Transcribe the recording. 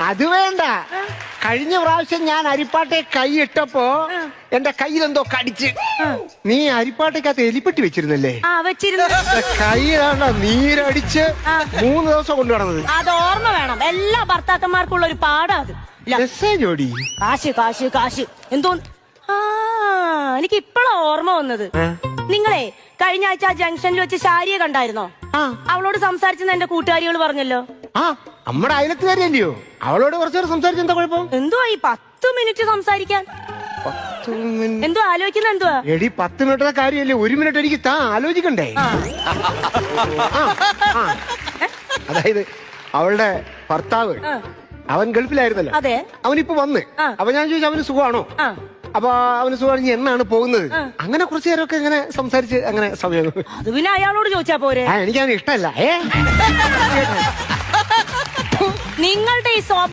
അത് വേണ്ട. കഴിഞ്ഞ പ്രാവശ്യം ഞാൻ അരിപ്പാട്ടെ കൈ ഇട്ടപ്പോ എന്റെ കയ്യിലെന്തോ കടിച്ച്. നീ അരിപ്പാട്ടേക്കകത്ത് എലിപ്പെട്ടി വെച്ചിരുന്നല്ലേ? വെച്ചിരുന്നു. കൈ നീരടിച്ച് 3 ദിവസം കൊണ്ടു നടന്നത്. അത് ഓർമ്മ വേണം. എല്ലാ ഭർത്താക്കന്മാർക്കുള്ള ഒരു പാടാ അത്. ജോഡി കാശ് കാശ് കാശ് എന്തോ. എനിക്ക് ഇപ്പഴാ ഓർമ്മ വന്നത്. നിങ്ങളെ കഴിഞ്ഞ ആഴ്ച ആ ജംഗ്ഷനിൽ വെച്ച് ശാരിയെ കണ്ടായിരുന്നോ? അവളോട് സംസാരിച്ചെന്ന് എന്റെ കൂട്ടുകാരികൾ പറഞ്ഞല്ലോ. നമ്മുടെ അയലത്തുകാരിയല്ലയോ? അവളോട് കുറച്ചേരം സംസാരിച്ച എന്താ കുഴപ്പം? എന്തുവാ ഈ 10 മിനിറ്റ് സംസാരിക്കാൻ? എന്തോ ആലോചിക്കുന്ന എന്തുവാ? എടി 10 മിനിറ്റത്തെ കാര്യമല്ലേ, 1 മിനിറ്റ് എനിക്ക് ആലോചിക്കണ്ടേ? അതായത് അവളുടെ ഭർത്താവ് അവൻ ഗൾഫിലായിരുന്നല്ലോ. അതെ. അവനിപ്പോ വന്ന്. അപ്പൊ ഞാൻ ചോദിച്ചു അവന് സുഖമാണോ? അപ്പൊ അവന് സുഖമാണ്, എന്നാണ് പോകുന്നത്? അങ്ങനെ കുറച്ചു നേരമൊക്കെ ഇങ്ങനെ സംസാരിച്ച് അങ്ങനെ സമയം. അത് പിന്നെ അയാളോട് ചോദിച്ചാ പോരെ? എനിക്കതിന് ഇഷ്ടമല്ല. നിങ്ങളുടെ ഈ